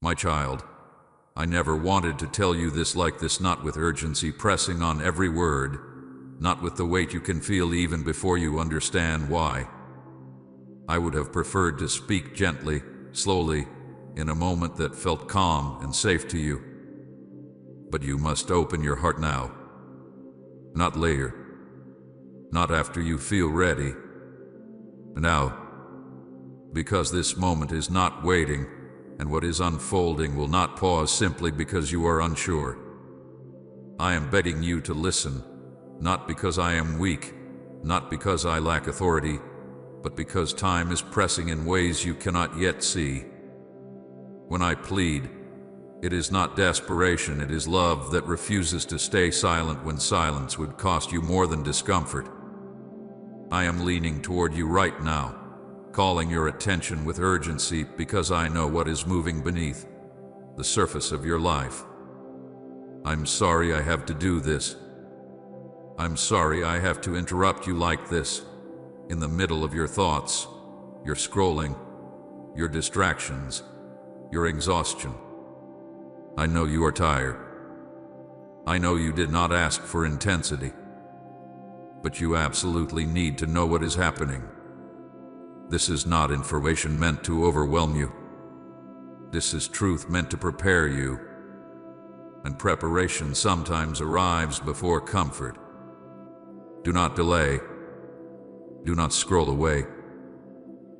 My child, I never wanted to tell you this like this, not with urgency pressing on every word, not with the weight you can feel even before you understand why. I would have preferred to speak gently, slowly, in a moment that felt calm and safe to you. But you must open your heart now. Not later. Not after you feel ready. Now. Because this moment is not waiting, and what is unfolding will not pause simply because you are unsure. I am begging you to listen, not because I am weak, not because I lack authority, but because time is pressing in ways you cannot yet see. When I plead, it is not desperation, it is love that refuses to stay silent when silence would cost you more than discomfort. I am leaning toward you right now, calling your attention with urgency because I know what is moving beneath the surface of your life. I'm sorry I have to do this. I'm sorry I have to interrupt you like this, in the middle of your thoughts, your scrolling, your distractions, your exhaustion. I know you are tired. I know you did not ask for intensity. But you absolutely need to know what is happening. This is not information meant to overwhelm you. This is truth meant to prepare you. And preparation sometimes arrives before comfort. Do not delay. Do not scroll away.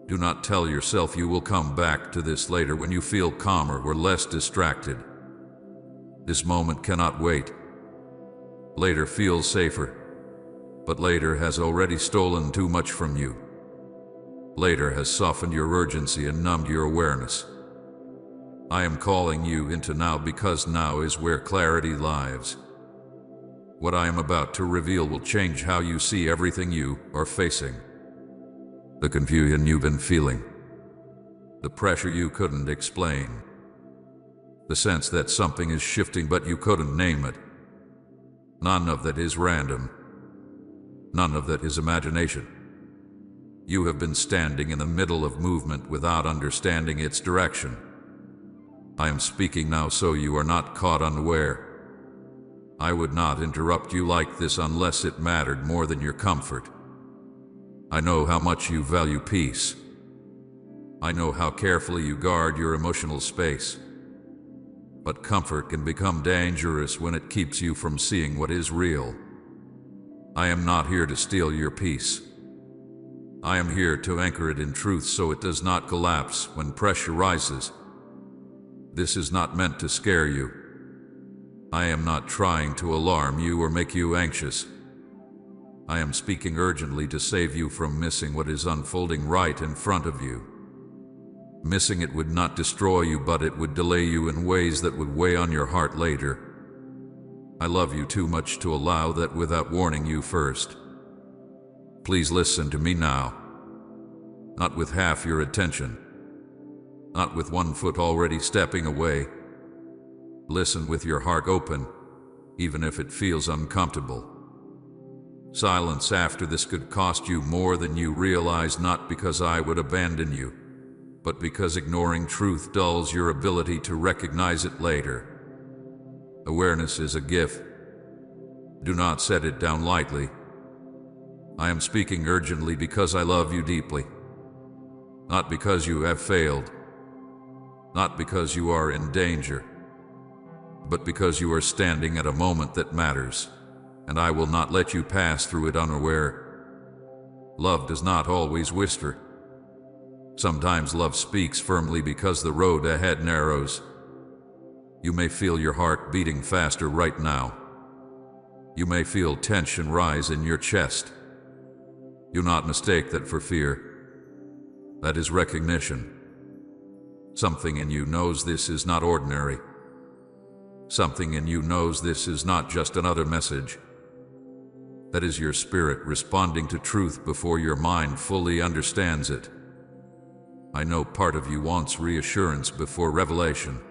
Do not tell yourself you will come back to this later when you feel calmer or less distracted. This moment cannot wait. Later feels safer, but later has already stolen too much from you. Later has softened your urgency and numbed your awareness. I am calling you into now because now is where clarity lies. What I am about to reveal will change how you see everything you are facing. The confusion you've been feeling. The pressure you couldn't explain. The sense that something is shifting but you couldn't name it. None of that is random. None of that is imagination. You have been standing in the middle of movement without understanding its direction. I am speaking now so you are not caught unaware. I would not interrupt you like this unless it mattered more than your comfort. I know how much you value peace. I know how carefully you guard your emotional space. But comfort can become dangerous when it keeps you from seeing what is real. I am not here to steal your peace. I am here to anchor it in truth so it does not collapse when pressure rises. This is not meant to scare you. I am not trying to alarm you or make you anxious. I am speaking urgently to save you from missing what is unfolding right in front of you. Missing it would not destroy you, but it would delay you in ways that would weigh on your heart later. I love you too much to allow that without warning you first. Please listen to me now. Not with half your attention. Not with one foot already stepping away. Listen with your heart open, even if it feels uncomfortable. Silence after this could cost you more than you realize, not because I would abandon you, but because ignoring truth dulls your ability to recognize it later. Awareness is a gift. Do not set it down lightly. I am speaking urgently because I love you deeply. Not because you have failed. Not because you are in danger. But because you are standing at a moment that matters, and I will not let you pass through it unaware. Love does not always whisper. Sometimes love speaks firmly because the road ahead narrows. You may feel your heart beating faster right now. You may feel tension rise in your chest. Do not mistake that for fear. That is recognition. Something in you knows this is not ordinary. Something in you knows this is not just another message. That is your spirit responding to truth before your mind fully understands it. I know part of you wants reassurance before revelation.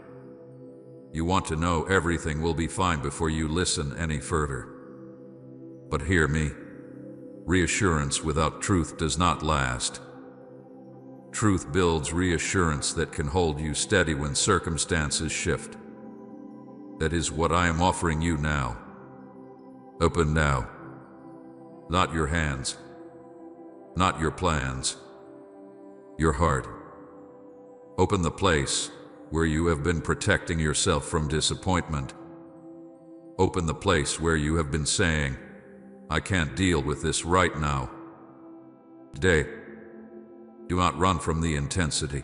You want to know everything will be fine before you listen any further. But hear me. Reassurance without truth does not last. Truth builds reassurance that can hold you steady when circumstances shift. That is what I am offering you now. Open now. Not your hands. Not your plans. Your heart. Open the place where you have been protecting yourself from disappointment. Open the place where you have been saying, I can't deal with this right now. Today, do not run from the intensity.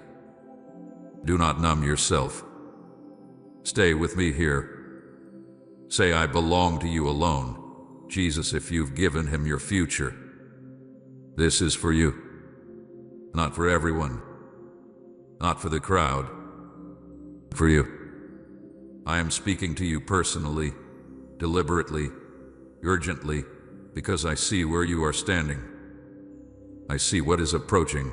Do not numb yourself. Stay with me here. Say, I belong to you alone, Jesus, if you've given him your future. This is for you, not for everyone, not for the crowd, for you. I am speaking to you personally, deliberately, urgently, because I see where you are standing. I see what is approaching.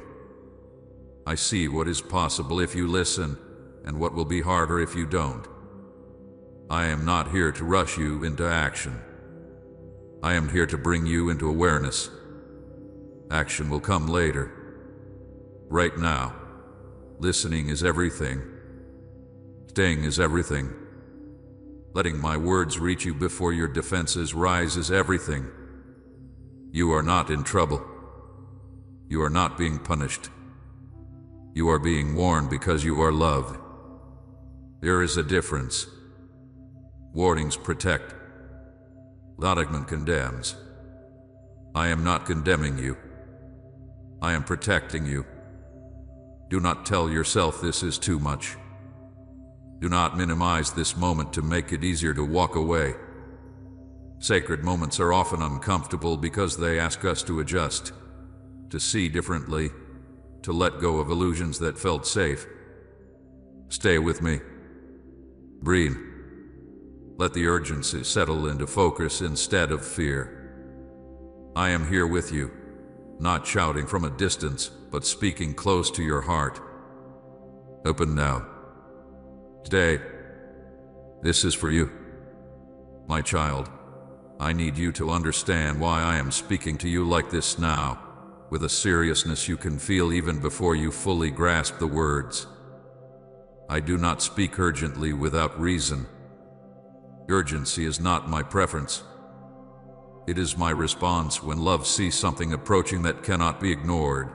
I see what is possible if you listen, and what will be harder if you don't. I am not here to rush you into action. I am here to bring you into awareness. Action will come later. Right now, listening is everything. Staying is everything. Letting my words reach you before your defenses rise is everything. You are not in trouble. You are not being punished. You are being warned because you are loved. There is a difference. Warnings protect. Punishment condemns. I am not condemning you. I am protecting you. Do not tell yourself this is too much. Do not minimize this moment to make it easier to walk away. Sacred moments are often uncomfortable because they ask us to adjust, to see differently, to let go of illusions that felt safe. Stay with me. Breathe. Let the urgency settle into focus instead of fear. I am here with you, not shouting from a distance, but speaking close to your heart. Open now. Today, this is for you. My child, I need you to understand why I am speaking to you like this now, with a seriousness you can feel even before you fully grasp the words. I do not speak urgently without reason. Urgency is not my preference. It is my response when love sees something approaching that cannot be ignored.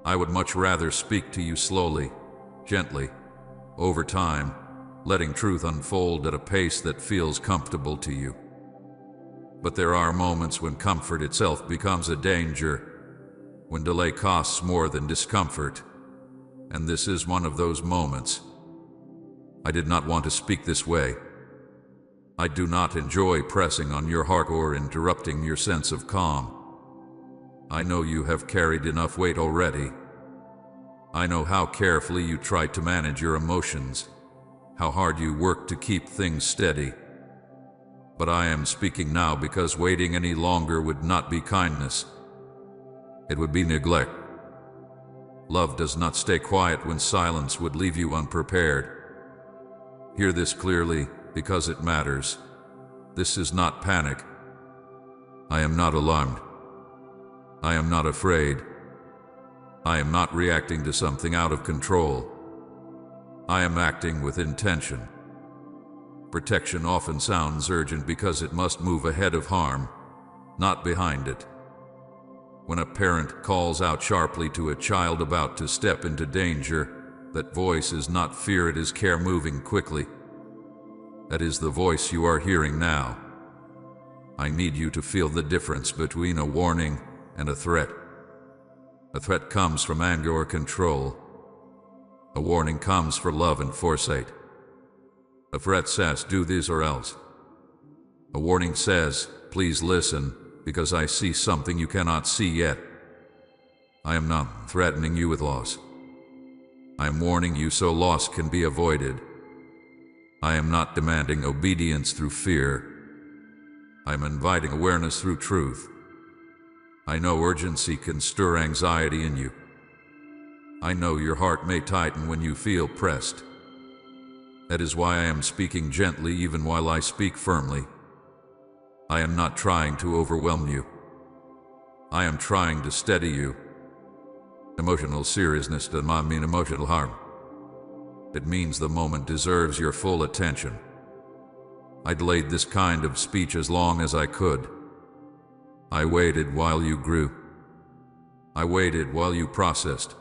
I would much rather speak to you slowly, gently, over time, letting truth unfold at a pace that feels comfortable to you. But there are moments when comfort itself becomes a danger, when delay costs more than discomfort, and this is one of those moments. I did not want to speak this way. I do not enjoy pressing on your heart or interrupting your sense of calm. I know you have carried enough weight already. I know how carefully you try to manage your emotions, how hard you work to keep things steady. But I am speaking now because waiting any longer would not be kindness. It would be neglect. Love does not stay quiet when silence would leave you unprepared. Hear this clearly, because it matters. This is not panic. I am not alarmed. I am not afraid. I am not reacting to something out of control. I am acting with intention. Protection often sounds urgent because it must move ahead of harm, not behind it. When a parent calls out sharply to a child about to step into danger, that voice is not fear, it is care moving quickly. That is the voice you are hearing now. I need you to feel the difference between a warning and a threat. A threat comes from anger or control. A warning comes for love and foresight. A threat says, do this or else. A warning says, please listen, because I see something you cannot see yet. I am not threatening you with loss. I am warning you so loss can be avoided. I am not demanding obedience through fear. I am inviting awareness through truth. I know urgency can stir anxiety in you. I know your heart may tighten when you feel pressed. That is why I am speaking gently even while I speak firmly. I am not trying to overwhelm you. I am trying to steady you. Emotional seriousness does not mean emotional harm. It means the moment deserves your full attention. I delayed this kind of speech as long as I could. I waited while you grew. I waited while you processed.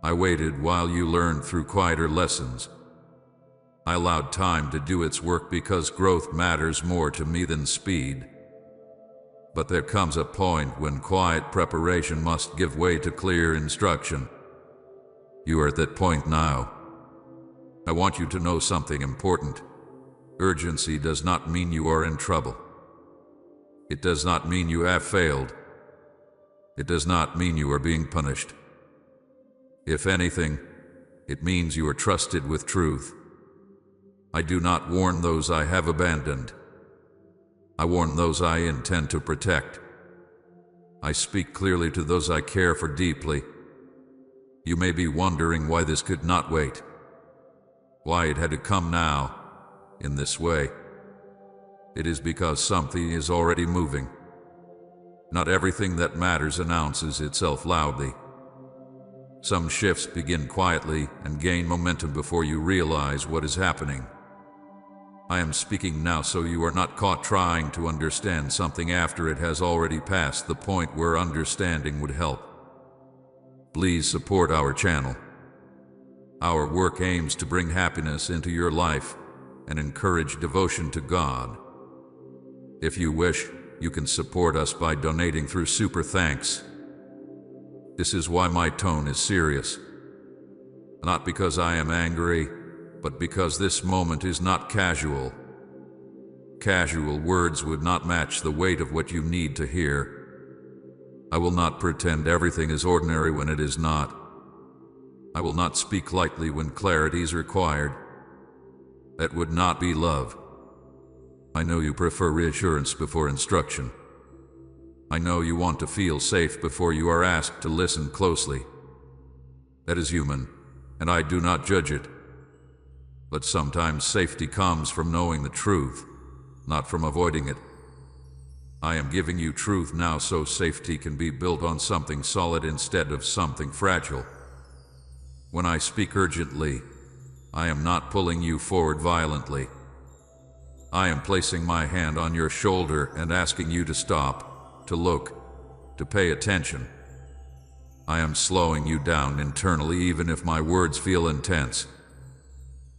I waited while you learned through quieter lessons. I allowed time to do its work because growth matters more to me than speed. But there comes a point when quiet preparation must give way to clear instruction. You are at that point now. I want you to know something important. Urgency does not mean you are in trouble. It does not mean you have failed. It does not mean you are being punished. If anything, it means you are trusted with truth. I do not warn those I have abandoned. I warn those I intend to protect. I speak clearly to those I care for deeply. You may be wondering why this could not wait. Why it had to come now, in this way. It is because something is already moving. Not everything that matters announces itself loudly. Some shifts begin quietly and gain momentum before you realize what is happening. I am speaking now so you are not caught trying to understand something after it has already passed the point where understanding would help. Please support our channel. Our work aims to bring happiness into your life and encourage devotion to God. If you wish, you can support us by donating through Super Thanks. This is why my tone is serious. Not because I am angry, but because this moment is not casual. Casual words would not match the weight of what you need to hear. I will not pretend everything is ordinary when it is not. I will not speak lightly when clarity is required. That would not be love. I know you prefer reassurance before instruction. I know you want to feel safe before you are asked to listen closely. That is human, and I do not judge it. But sometimes safety comes from knowing the truth, not from avoiding it. I am giving you truth now so safety can be built on something solid instead of something fragile. When I speak urgently, I am not pulling you forward violently. I am placing my hand on your shoulder and asking you to stop, to look, to pay attention. I am slowing you down internally even if my words feel intense.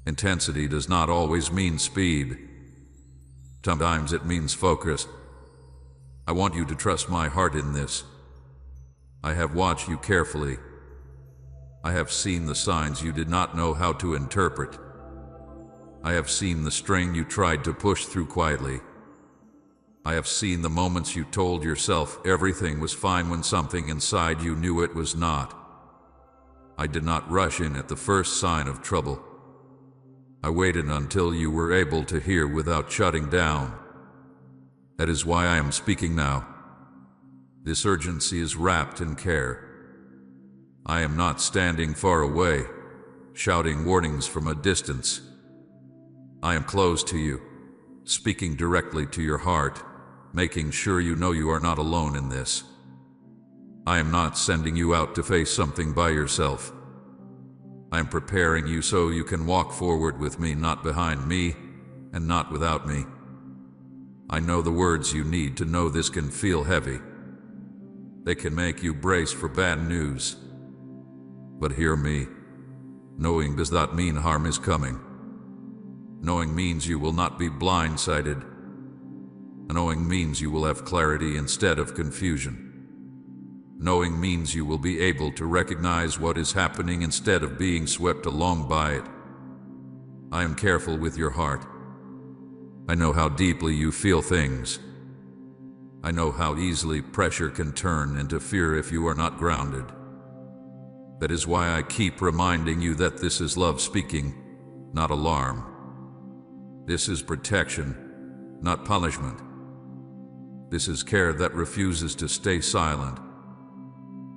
Intensity does not always mean speed. Sometimes it means focus. I want you to trust my heart in this. I have watched you carefully. I have seen the signs you did not know how to interpret. I have seen the string you tried to push through quietly. I have seen the moments you told yourself everything was fine when something inside you knew it was not. I did not rush in at the first sign of trouble. I waited until you were able to hear without shutting down. That is why I am speaking now. This urgency is wrapped in care. I am not standing far away, shouting warnings from a distance. I am close to you, speaking directly to your heart, making sure you know you are not alone in this. I am not sending you out to face something by yourself. I am preparing you so you can walk forward with me, not behind me, and not without me. I know the words you need to know this can feel heavy. They can make you brace for bad news. But hear me. Knowing does not mean harm is coming. Knowing means you will not be blindsided. Knowing means you will have clarity instead of confusion. Knowing means you will be able to recognize what is happening instead of being swept along by it. I am careful with your heart. I know how deeply you feel things. I know how easily pressure can turn into fear if you are not grounded. That is why I keep reminding you that this is love speaking, not alarm. This is protection, not punishment. This is care that refuses to stay silent.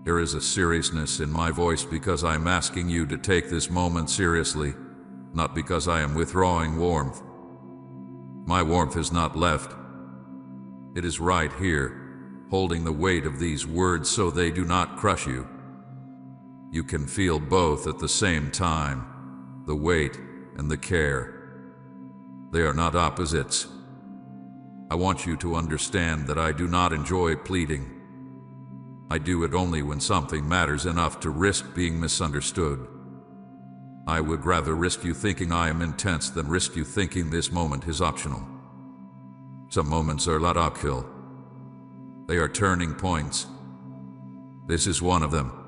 There is a seriousness in my voice because I am asking you to take this moment seriously, not because I am withdrawing warmth. My warmth is not left. It is right here, holding the weight of these words so they do not crush you. You can feel both at the same time, the weight and the care. They are not opposites. I want you to understand that I do not enjoy pleading. I do it only when something matters enough to risk being misunderstood. I would rather risk you thinking I am intense than risk you thinking this moment is optional. Some moments are not uphill. They are turning points. This is one of them.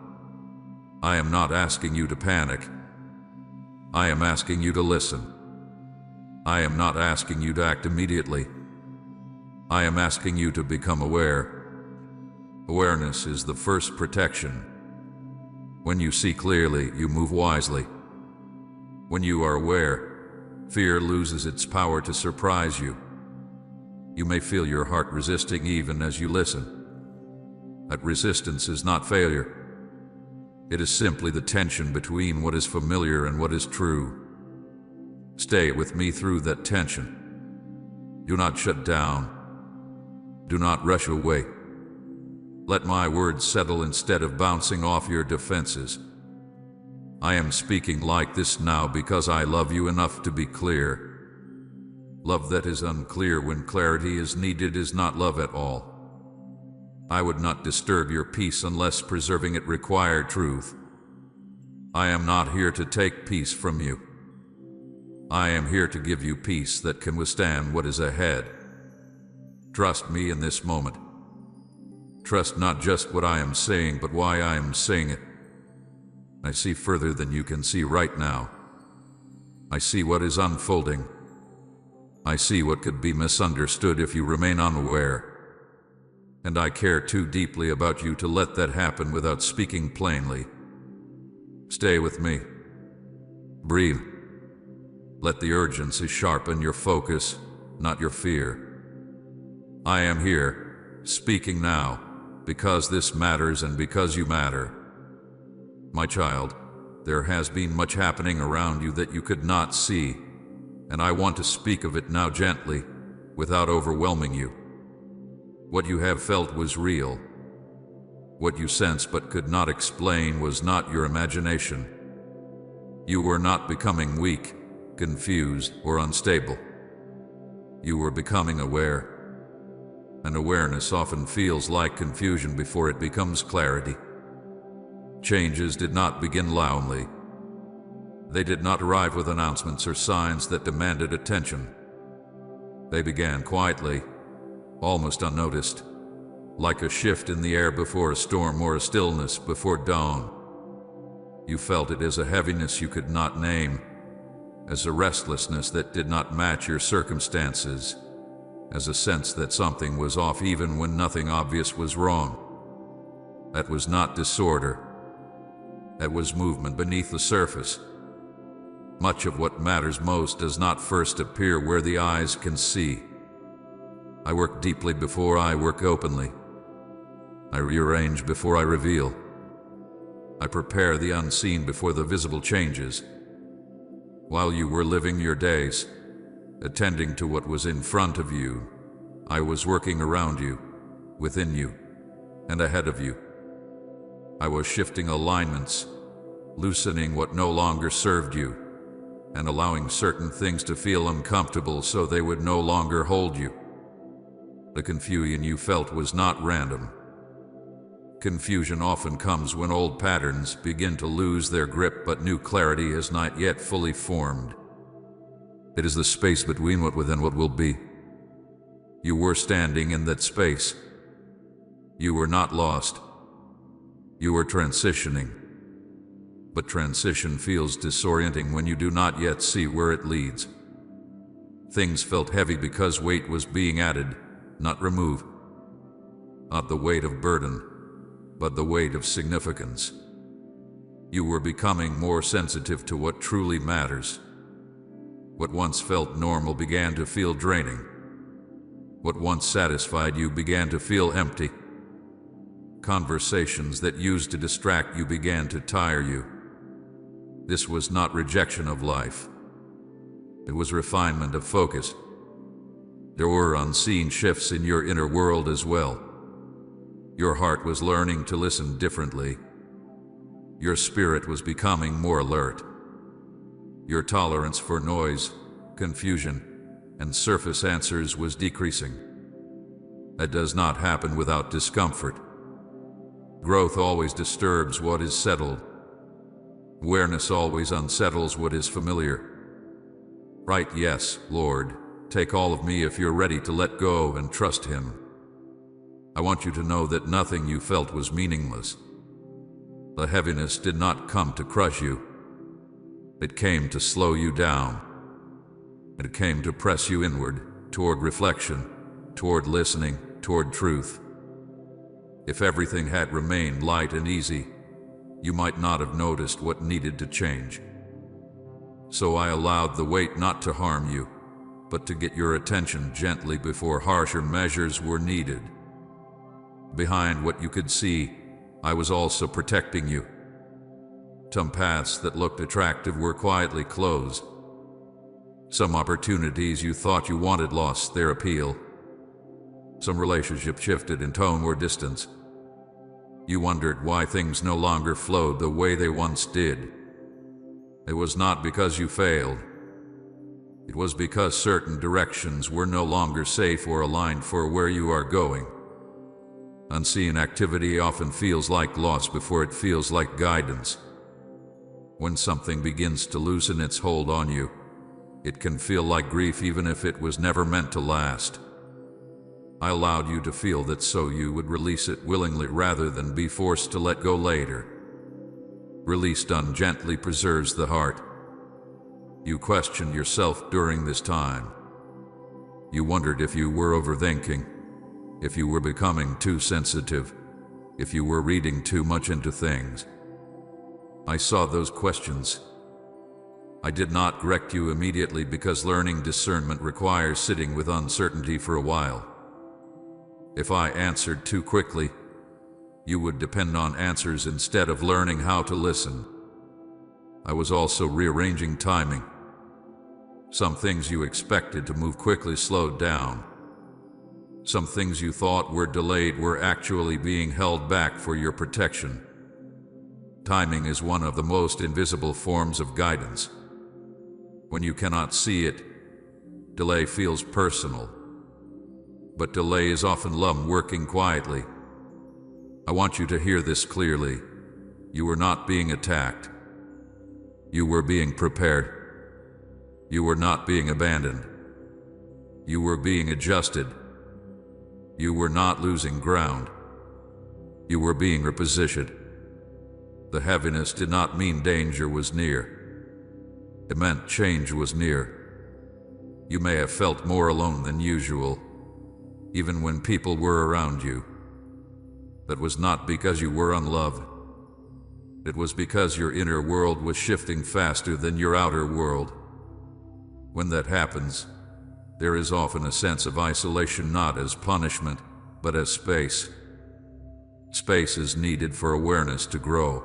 I am not asking you to panic. I am asking you to listen. I am not asking you to act immediately. I am asking you to become aware. Awareness is the first protection. When you see clearly, you move wisely. When you are aware, fear loses its power to surprise you. You may feel your heart resisting even as you listen. That resistance is not failure. It is simply the tension between what is familiar and what is true. Stay with me through that tension. Do not shut down. Do not rush away. Let my words settle instead of bouncing off your defenses. I am speaking like this now because I love you enough to be clear. Love that is unclear when clarity is needed is not love at all. I would not disturb your peace unless preserving it required truth. I am not here to take peace from you. I am here to give you peace that can withstand what is ahead. Trust me in this moment. Trust not just what I am saying, but why I am saying it. I see further than you can see right now. I see what is unfolding. I see what could be misunderstood if you remain unaware. And I care too deeply about you to let that happen without speaking plainly. Stay with me. Breathe. Let the urgency sharpen your focus, not your fear. I am here, speaking now, because this matters and because you matter. My child, there has been much happening around you that you could not see, and I want to speak of it now gently, without overwhelming you. What you have felt was real. What you sensed but could not explain was not your imagination. You were not becoming weak, confused, or unstable. You were becoming aware. And awareness often feels like confusion before it becomes clarity. Changes did not begin loudly. They did not arrive with announcements or signs that demanded attention. They began quietly, almost unnoticed, like a shift in the air before a storm or a stillness before dawn. You felt it as a heaviness you could not name, as a restlessness that did not match your circumstances, as a sense that something was off even when nothing obvious was wrong. That was not disorder. That was movement beneath the surface. Much of what matters most does not first appear where the eyes can see. I work deeply before I work openly. I rearrange before I reveal. I prepare the unseen before the visible changes. While you were living your days, attending to what was in front of you, I was working around you, within you, and ahead of you. I was shifting alignments, loosening what no longer served you, and allowing certain things to feel uncomfortable so they would no longer hold you. The confusion you felt was not random. Confusion often comes when old patterns begin to lose their grip but new clarity has not yet fully formed. It is the space between what was and what will be. You were standing in that space. You were not lost. You were transitioning. But transition feels disorienting when you do not yet see where it leads. Things felt heavy because weight was being added, not removed. Not the weight of burden, but the weight of significance. You were becoming more sensitive to what truly matters. What once felt normal began to feel draining. What once satisfied you began to feel empty. Conversations that used to distract you began to tire you. This was not rejection of life. It was refinement of focus. There were unseen shifts in your inner world as well. Your heart was learning to listen differently. Your spirit was becoming more alert. Your tolerance for noise, confusion, and surface answers was decreasing. That does not happen without discomfort. Growth always disturbs what is settled. Awareness always unsettles what is familiar. Right, yes, Lord, take all of me if you're ready to let go and trust Him. I want you to know that nothing you felt was meaningless. The heaviness did not come to crush you. It came to slow you down. It came to press you inward, toward reflection, toward listening, toward truth. If everything had remained light and easy, you might not have noticed what needed to change. So I allowed the weight not to harm you, but to get your attention gently before harsher measures were needed. Behind what you could see, I was also protecting you. Some paths that looked attractive were quietly closed. Some opportunities you thought you wanted lost their appeal. Some relationships shifted in tone or distance. You wondered why things no longer flowed the way they once did. It was not because you failed. It was because certain directions were no longer safe or aligned for where you are going. Unseen activity often feels like loss before it feels like guidance. When something begins to loosen its hold on you, it can feel like grief even if it was never meant to last. I allowed you to feel that so you would release it willingly rather than be forced to let go later. Release done gently preserves the heart. You questioned yourself during this time. You wondered if you were overthinking, if you were becoming too sensitive, if you were reading too much into things. I saw those questions. I did not correct you immediately because learning discernment requires sitting with uncertainty for a while. If I answered too quickly, you would depend on answers instead of learning how to listen. I was also rearranging timing. Some things you expected to move quickly slowed down. Some things you thought were delayed were actually being held back for your protection. Timing is one of the most invisible forms of guidance. When you cannot see it, delay feels personal. But delay is often love working quietly. I want you to hear this clearly. You were not being attacked. You were being prepared. You were not being abandoned. You were being adjusted. You were not losing ground. You were being repositioned. The heaviness did not mean danger was near. It meant change was near. You may have felt more alone than usual, even when people were around you. That was not because you were unloved. It was because your inner world was shifting faster than your outer world. When that happens, there is often a sense of isolation, not as punishment, but as space. Space is needed for awareness to grow.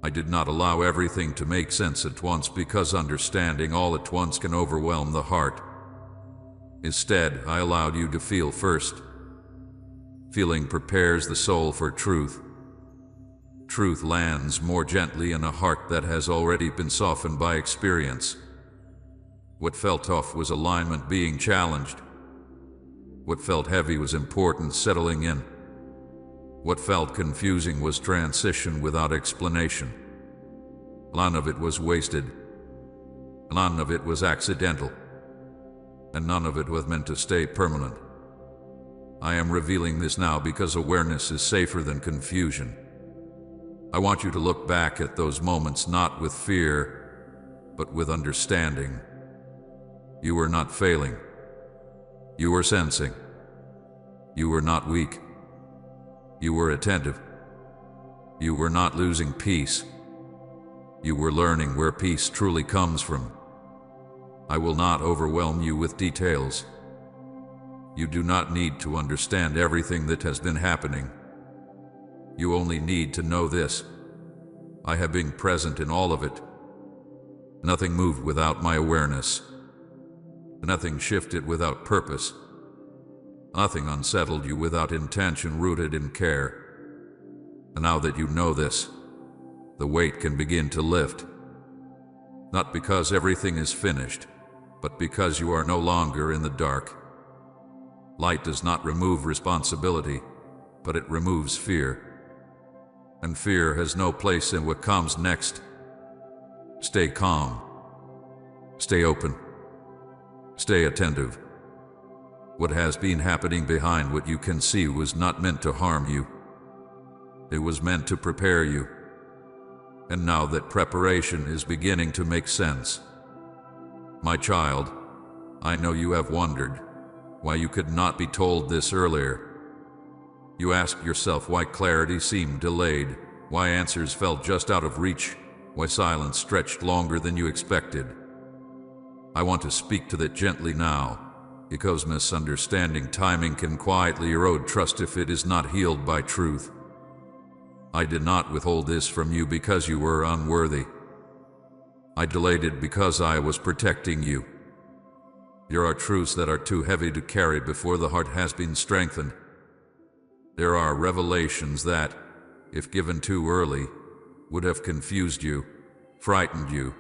I did not allow everything to make sense at once because understanding all at once can overwhelm the heart. Instead, I allowed you to feel first. Feeling prepares the soul for truth. Truth lands more gently in a heart that has already been softened by experience. What felt tough was alignment being challenged. What felt heavy was importance settling in. What felt confusing was transition without explanation. None of it was wasted. None of it was accidental. And none of it was meant to stay permanent. I am revealing this now because awareness is safer than confusion. I want you to look back at those moments not with fear, but with understanding. You were not failing. You were sensing. You were not weak. You were attentive. You were not losing peace. You were learning where peace truly comes from. I will not overwhelm you with details. You do not need to understand everything that has been happening. You only need to know this. I have been present in all of it. Nothing moved without my awareness. Nothing shifted without purpose. Nothing unsettled you without intention rooted in care. And now that you know this, the weight can begin to lift. Not because everything is finished, but because you are no longer in the dark. Light does not remove responsibility, but it removes fear. And fear has no place in what comes next. Stay calm. Stay open. Stay attentive. What has been happening behind what you can see was not meant to harm you. It was meant to prepare you. And now that preparation is beginning to make sense. My child, I know you have wondered why you could not be told this earlier. You ask yourself why clarity seemed delayed, why answers felt just out of reach, why silence stretched longer than you expected. I want to speak to that gently now, because misunderstanding timing can quietly erode trust if it is not healed by truth. I did not withhold this from you because you were unworthy. I delayed it because I was protecting you. There are truths that are too heavy to carry before the heart has been strengthened. There are revelations that, if given too early, would have confused you, frightened you,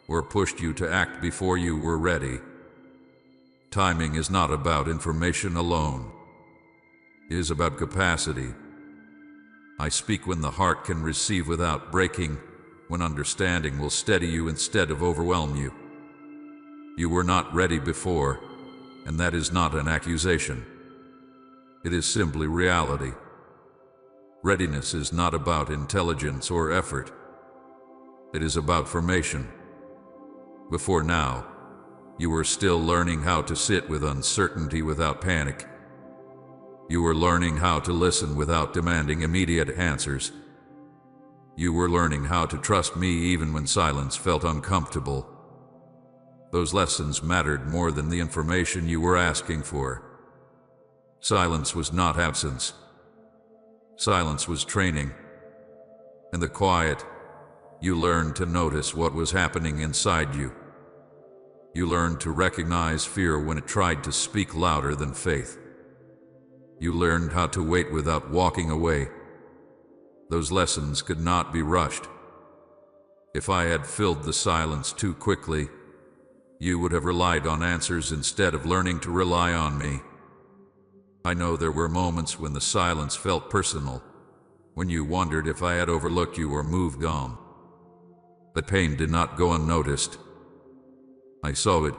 or pushed you to act before you were ready. Timing is not about information alone. It is about capacity. I speak when the heart can receive without breaking, when understanding will steady you instead of overwhelm you. You were not ready before, and that is not an accusation. It is simply reality. Readiness is not about intelligence or effort. It is about formation. Before now, you were still learning how to sit with uncertainty without panic. You were learning how to listen without demanding immediate answers. You were learning how to trust me even when silence felt uncomfortable. Those lessons mattered more than the information you were asking for. Silence was not absence. Silence was training. In the quiet, you learned to notice what was happening inside you. You learned to recognize fear when it tried to speak louder than faith. You learned how to wait without walking away. Those lessons could not be rushed. If I had filled the silence too quickly, you would have relied on answers instead of learning to rely on me. I know there were moments when the silence felt personal, when you wondered if I had overlooked you or moved on. But pain did not go unnoticed. I saw it.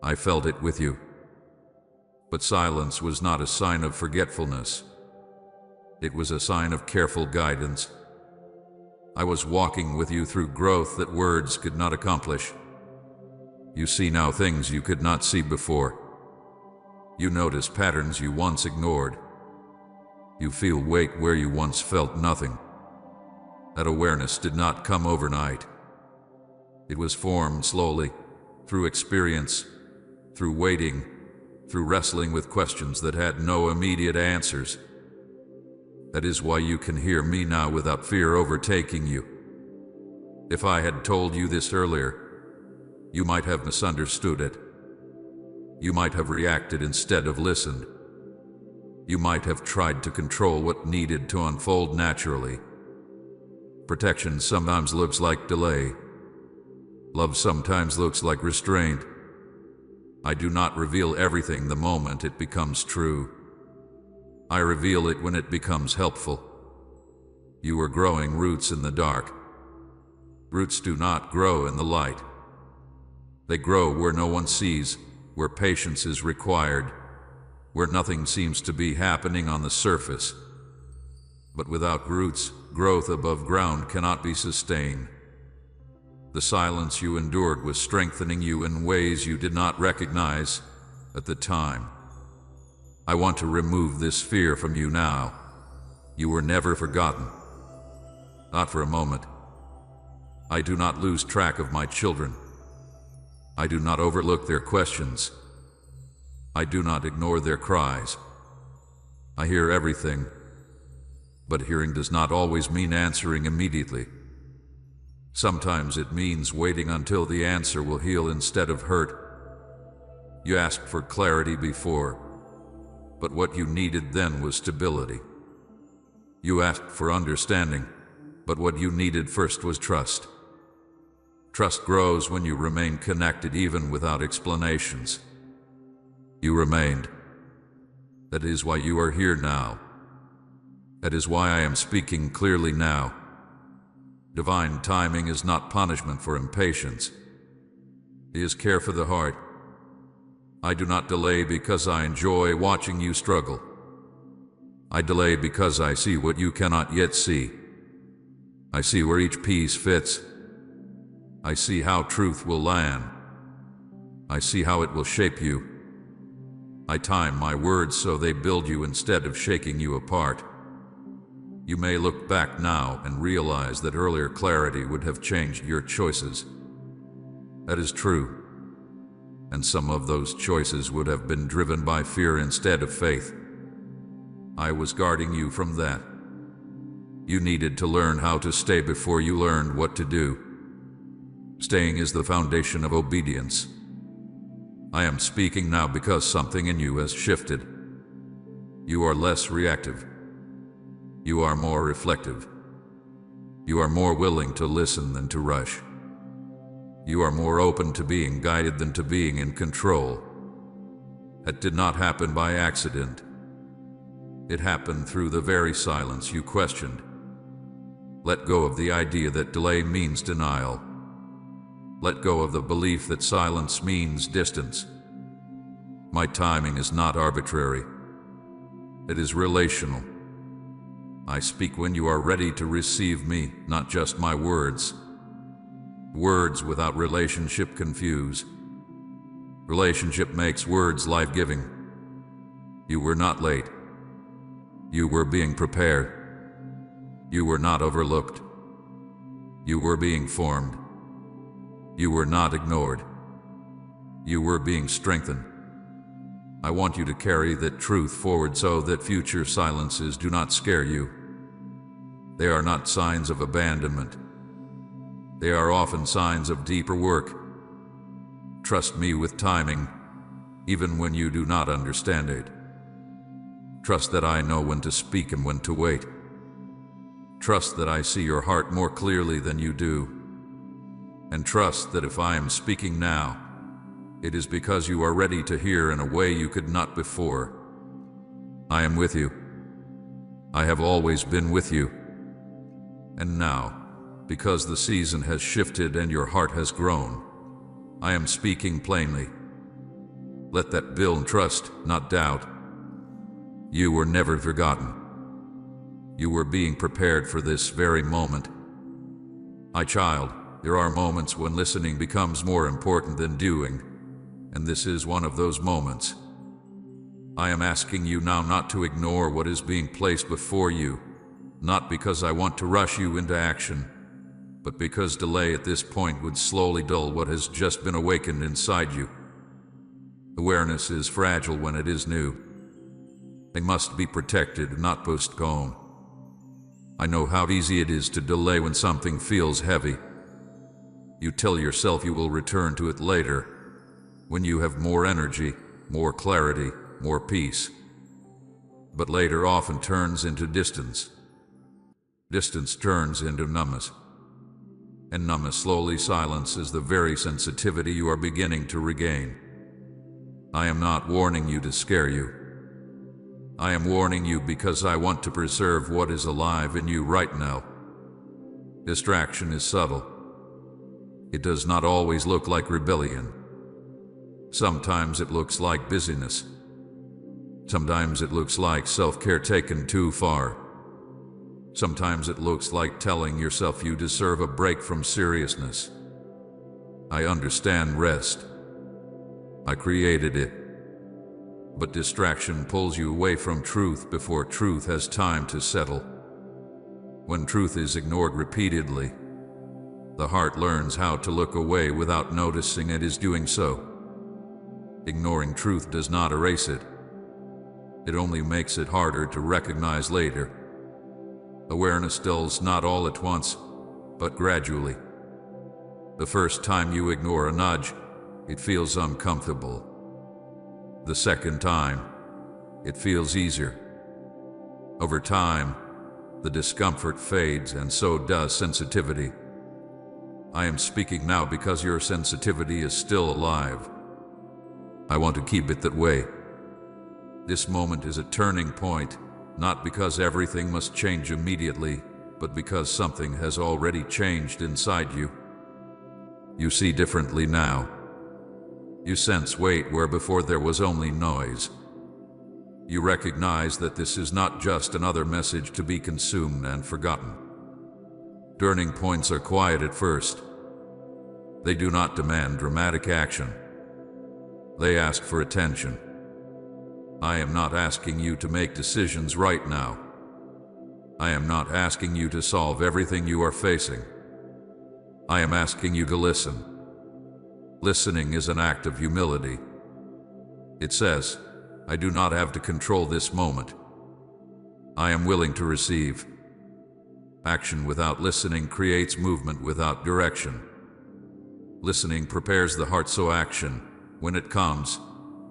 I felt it with you. But silence was not a sign of forgetfulness. It was a sign of careful guidance. I was walking with you through growth that words could not accomplish. You see now things you could not see before. You notice patterns you once ignored. You feel weight where you once felt nothing. That awareness did not come overnight. It was formed slowly, through experience, through waiting, through wrestling with questions that had no immediate answers. That is why you can hear me now without fear overtaking you. If I had told you this earlier, you might have misunderstood it. You might have reacted instead of listened. You might have tried to control what needed to unfold naturally. Protection sometimes looks like delay. Love sometimes looks like restraint. I do not reveal everything the moment it becomes true. I reveal it when it becomes helpful. You are growing roots in the dark. Roots do not grow in the light. They grow where no one sees, where patience is required, where nothing seems to be happening on the surface. But without roots, growth above ground cannot be sustained. The silence you endured was strengthening you in ways you did not recognize at the time. I want to remove this fear from you now. You were never forgotten. Not for a moment. I do not lose track of my children. I do not overlook their questions. I do not ignore their cries. I hear everything, but hearing does not always mean answering immediately. Sometimes it means waiting until the answer will heal instead of hurt. You asked for clarity before, but what you needed then was stability. You asked for understanding, But what you needed first was trust. Trust grows when you remain connected even without explanations. You remained. That is why you are here now. That is why I am speaking clearly now. Divine timing is not punishment for impatience. It is care for the heart. I do not delay because I enjoy watching you struggle. I delay because I see what you cannot yet see. I see where each piece fits. I see how truth will land. I see how it will shape you. I time my words so they build you instead of shaking you apart. You may look back now and realize that earlier clarity would have changed your choices. That is true. And some of those choices would have been driven by fear instead of faith. I was guarding you from that. You needed to learn how to stay before you learned what to do. Staying is the foundation of obedience. I am speaking now because something in you has shifted. You are less reactive. You are more reflective. You are more willing to listen than to rush. You are more open to being guided than to being in control. That did not happen by accident. It happened through the very silence you questioned. Let go of the idea that delay means denial. Let go of the belief that silence means distance. My timing is not arbitrary. It is relational. I speak when you are ready to receive me, not just my words. Words without relationship confuse. Relationship makes words life-giving. You were not late. You were being prepared. You were not overlooked. You were being formed. You were not ignored. You were being strengthened. I want you to carry that truth forward so that future silences do not scare you. They are not signs of abandonment. They are often signs of deeper work. Trust me with timing, even when you do not understand it. Trust that I know when to speak and when to wait. Trust that I see your heart more clearly than you do. And trust that if I am speaking now, it is because you are ready to hear in a way you could not before. I am with you. I have always been with you. And now, because the season has shifted and your heart has grown, I am speaking plainly. Let that build trust, not doubt. You were never forgotten. You were being prepared for this very moment. My child, there are moments when listening becomes more important than doing, and this is one of those moments. I am asking you now not to ignore what is being placed before you, not because I want to rush you into action, but because delay at this point would slowly dull what has just been awakened inside you. Awareness is fragile when it is new. They must be protected, not postponed. I know how easy it is to delay when something feels heavy. You tell yourself you will return to it later, when you have more energy, more clarity, more peace. But later often turns into distance. Distance turns into numbness. And numbness slowly silences the very sensitivity you are beginning to regain. I am not warning you to scare you. I am warning you because I want to preserve what is alive in you right now. Distraction is subtle. It does not always look like rebellion. Sometimes it looks like busyness. Sometimes it looks like self-care taken too far. Sometimes it looks like telling yourself you deserve a break from seriousness. I understand rest. I created it. But distraction pulls you away from truth before truth has time to settle. When truth is ignored repeatedly, the heart learns how to look away without noticing it is doing so. Ignoring truth does not erase it. It only makes it harder to recognize later. Awareness dulls not all at once, but gradually. The first time you ignore a nudge, it feels uncomfortable. The second time, it feels easier. Over time, the discomfort fades, and so does sensitivity. I am speaking now because your sensitivity is still alive. I want to keep it that way. This moment is a turning point, not because everything must change immediately, but because something has already changed inside you. You see differently now. You sense weight where before there was only noise. You recognize that this is not just another message to be consumed and forgotten. Turning points are quiet at first. They do not demand dramatic action. They ask for attention. I am not asking you to make decisions right now. I am not asking you to solve everything you are facing. I am asking you to listen. Listening is an act of humility. It says, I do not have to control this moment. I am willing to receive. Action without listening creates movement without direction. Listening prepares the heart so action, when it comes,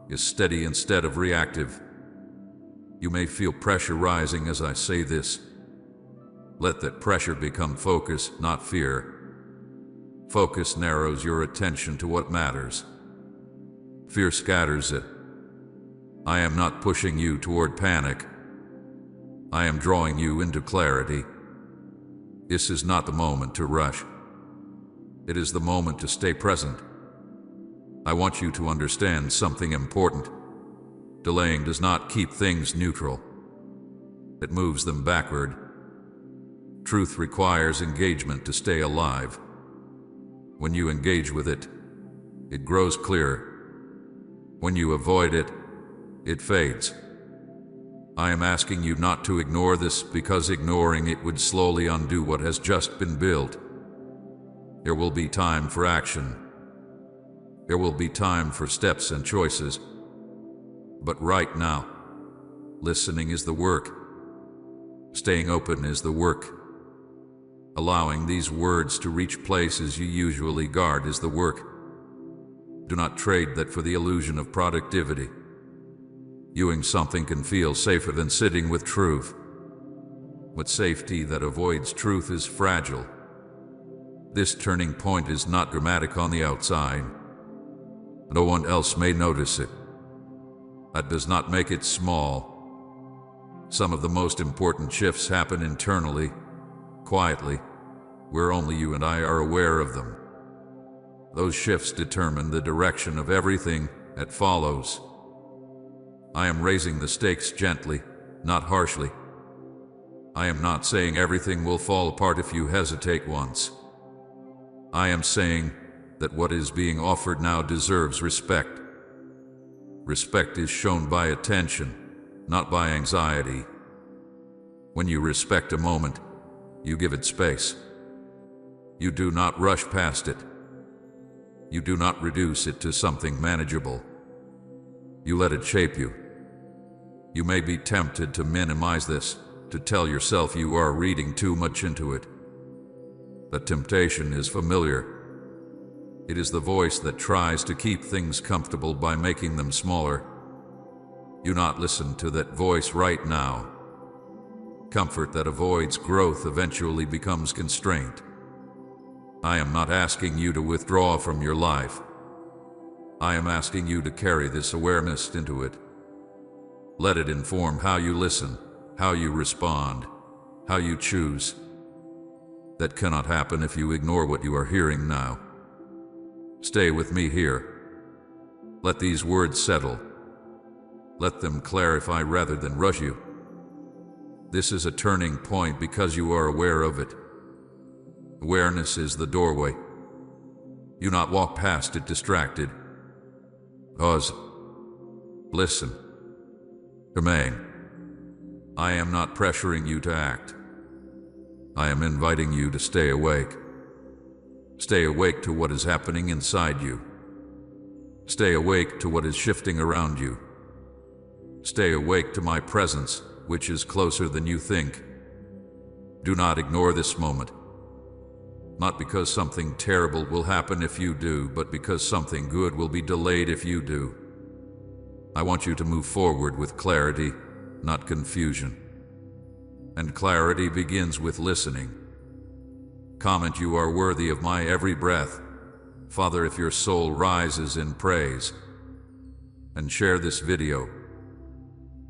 is steady instead of reactive. You may feel pressure rising as I say this. Let that pressure become focus, not fear. Focus narrows your attention to what matters. Fear scatters it. I am not pushing you toward panic. I am drawing you into clarity. This is not the moment to rush. It is the moment to stay present. I want you to understand something important. Delaying does not keep things neutral. It moves them backward. Truth requires engagement to stay alive. When you engage with it, it grows clear. When you avoid it, it fades. I am asking you not to ignore this because ignoring it would slowly undo what has just been built. There will be time for action. There will be time for steps and choices. But right now, listening is the work. Staying open is the work. Allowing these words to reach places you usually guard is the work. Do not trade that for the illusion of productivity. Viewing something can feel safer than sitting with truth. But safety that avoids truth is fragile. This turning point is not dramatic on the outside. No one else may notice it. That does not make it small. Some of the most important shifts happen internally, quietly, where only you and I are aware of them. Those shifts determine the direction of everything that follows. I am raising the stakes gently, not harshly. I am not saying everything will fall apart if you hesitate once. I am saying that what is being offered now deserves respect. Respect is shown by attention, not by anxiety. When you respect a moment, you give it space. You do not rush past it. You do not reduce it to something manageable. You let it shape you. You may be tempted to minimize this, to tell yourself you are reading too much into it. That temptation is familiar. It is the voice that tries to keep things comfortable by making them smaller. Do not listen to that voice right now. Comfort that avoids growth eventually becomes constraint. I am not asking you to withdraw from your life. I am asking you to carry this awareness into it. Let it inform how you listen, how you respond, how you choose. That cannot happen if you ignore what you are hearing now. Stay with me here. Let these words settle. Let them clarify rather than rush you. This is a turning point because you are aware of it. Awareness is the doorway. Do not walk past it distracted. Pause. Listen. Remain. I am not pressuring you to act. I am inviting you to stay awake. Stay awake to what is happening inside you. Stay awake to what is shifting around you. Stay awake to my presence, which is closer than you think. Do not ignore this moment. Not because something terrible will happen if you do, but because something good will be delayed if you do. I want you to move forward with clarity, not confusion. and clarity begins with listening. Comment, "You are worthy of my every breath." Father, if your soul rises in praise. And share this video.